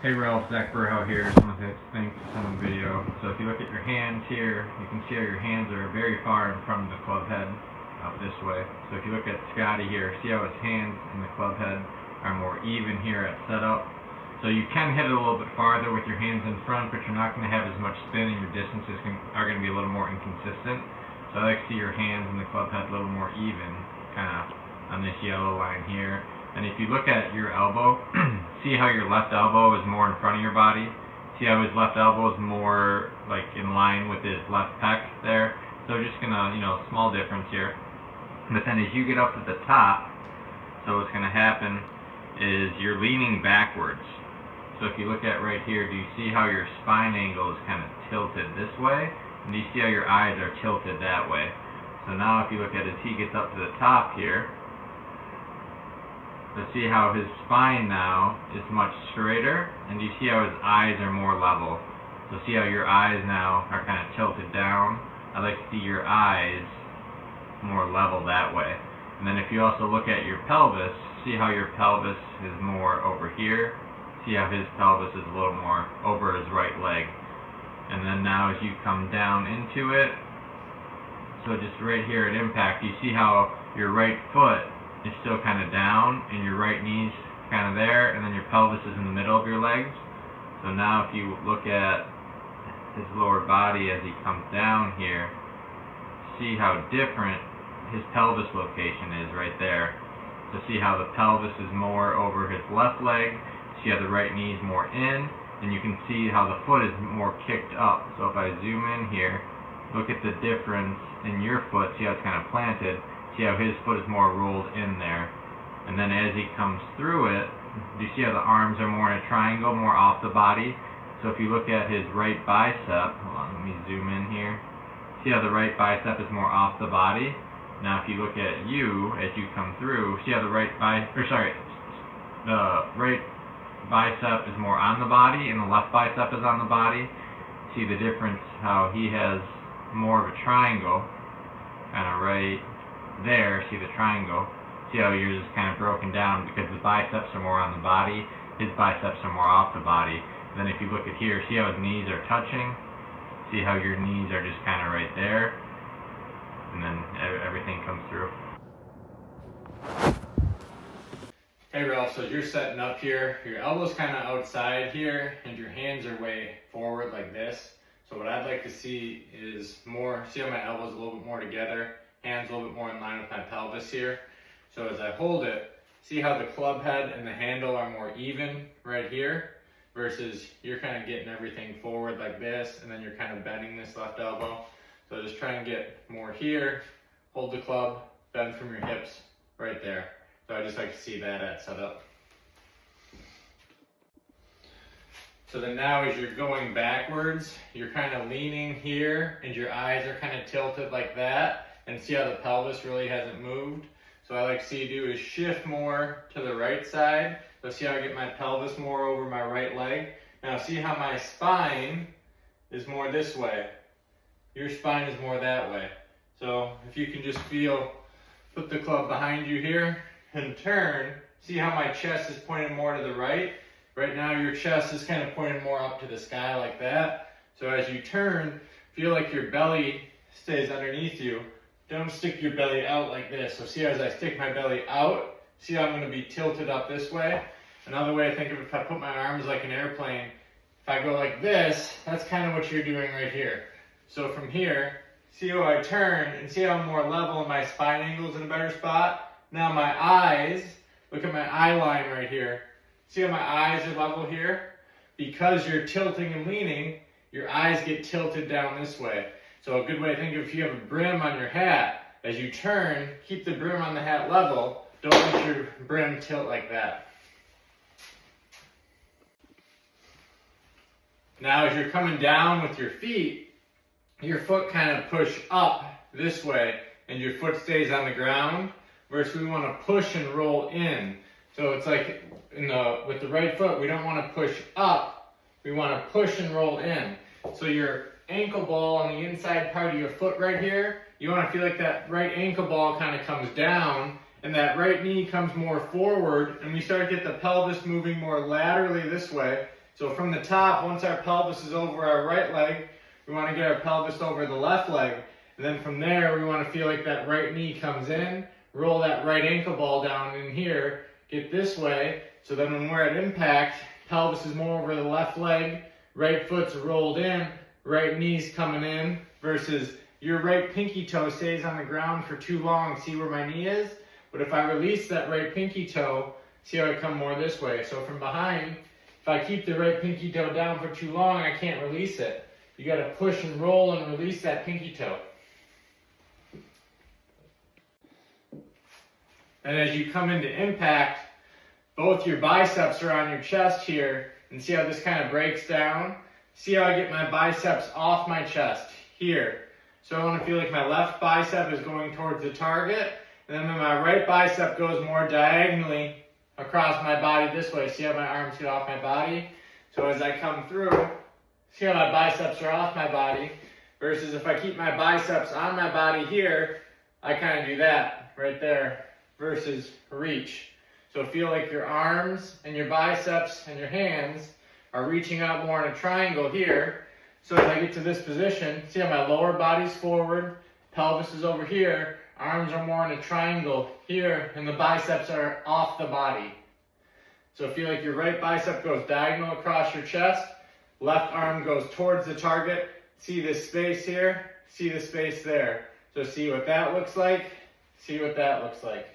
Hey Ralph, Zachberhow here. Just wanted to thanks for the video. So if you look at your hands here, you can see how your hands are very far in front of the club head, out this way. So if you look at Scotty here, see how his hands and the club head are more even here at setup. So you can hit it a little bit farther with your hands in front, but you're not going to have as much spin and your distances are going to be a little more inconsistent. So I like to see your hands and the club head a little more even, kind of on this yellow line here. And if you look at your elbow, see how your left elbow is more in front of your body. See how his left elbow is more like in line with his left pec there. So just gonna, small difference here. But then as you get up to the top, so what's gonna happen is you're leaning backwards. So if you look at right here, do you see how your spine angle is kind of tilted this way? And do you see how your eyes are tilted that way? So now if you look at as he gets up to the top here, so see how his spine now is much straighter, and you see how his eyes are more level. So see how your eyes now are kind of tilted down. I like to see your eyes more level that way. And then if you also look at your pelvis, see how your pelvis is more over here. See how his pelvis is a little more over his right leg. And then now as you come down into it, so just right here at impact, you see how your right foot is still kind of down and your right knee's kind of there, and then your pelvis is in the middle of your legs. So now if you look at his lower body as he comes down here, see how different his pelvis location is right there. So see how the pelvis is more over his left leg, see how the right knee is more in, and you can see how the foot is more kicked up. So if I zoom in here, look at the difference in your foot, see how it's kind of planted. See how his foot is more rolled in there. And then as he comes through it, do you see how the arms are more in a triangle, more off the body? So if you look at his right bicep, hold on, let me zoom in here. See how the right bicep is more off the body? Now if you look at you, as you come through, see how the right bicep is more on the body and the left bicep is on the body. See the difference, how he has more of a triangle, kind of right there, see the triangle. See how yours is kind of broken down because the biceps are more on the body, his biceps are more off the body. And then if you look at here, see how his knees are touching, see how your knees are just kind of right there, and then everything comes through. Hey Ralph, so you're setting up here, your elbow's kind of outside here, and your hands are way forward like this. So what I'd like to see is more, see how my elbows a little bit more together, hands a little bit more in line with my pelvis here. So as I hold it, see how the club head and the handle are more even right here, versus you're kind of getting everything forward like this, and then you're kind of bending this left elbow. So just try and get more here, hold the club, bend from your hips right there. So I just like to see that at setup. So then now as you're going backwards, you're kind of leaning here and your eyes are kind of tilted like that. And see how the pelvis really hasn't moved. So what I like to see you do is shift more to the right side. So see how I get my pelvis more over my right leg. Now see how my spine is more this way. Your spine is more that way. So if you can just feel, put the club behind you here and turn. See how my chest is pointing more to the right. Right now your chest is kind of pointing more up to the sky like that. So as you turn, feel like your belly stays underneath you. Don't stick your belly out like this. So see as I stick my belly out, see how I'm going to be tilted up this way. Another way I think of it, if I put my arms like an airplane, if I go like this, that's kind of what you're doing right here. So from here, see how I turn and see how I'm more level and my spine angle's in a better spot. Now my eyes, look at my eye line right here. See how my eyes are level here? Because you're tilting and leaning, your eyes get tilted down this way. So a good way to think of if you have a brim on your hat, as you turn, keep the brim on the hat level. Don't let your brim tilt like that. Now as you're coming down with your feet, your foot kind of push up this way and your foot stays on the ground, versus we want to push and roll in. So it's like with the right foot, we don't want to push up, we want to push and roll in. So your ankle ball on the inside part of your foot right here, you want to feel like that right ankle ball kind of comes down and that right knee comes more forward, and we start to get the pelvis moving more laterally this way. So from the top, once our pelvis is over our right leg, we want to get our pelvis over the left leg. And then from there, we want to feel like that right knee comes in, roll that right ankle ball down in here, get this way. So then when we're at impact, pelvis is more over the left leg, right foot's rolled in, right knee's coming in, versus your right pinky toe stays on the ground for too long. See where my knee is? But if I release that right pinky toe, see how I come more this way. So from behind, if I keep the right pinky toe down for too long, I can't release it. You got to push and roll and release that pinky toe. And as you come into impact, both your biceps are on your chest here. And see how this kind of breaks down? See how I get my biceps off my chest here. So I want to feel like my left bicep is going towards the target. And then my right bicep goes more diagonally across my body this way. See how my arms get off my body? So as I come through, see how my biceps are off my body. Versus if I keep my biceps on my body here, I kind of do that right there. Versus reach. So feel like your arms and your biceps and your hands are reaching out more in a triangle here. So as I get to this position, see how my lower body's forward, pelvis is over here, arms are more in a triangle here, and the biceps are off the body. So feel like your right bicep goes diagonal across your chest, left arm goes towards the target. See this space here, see the space there. So see what that looks like, see what that looks like.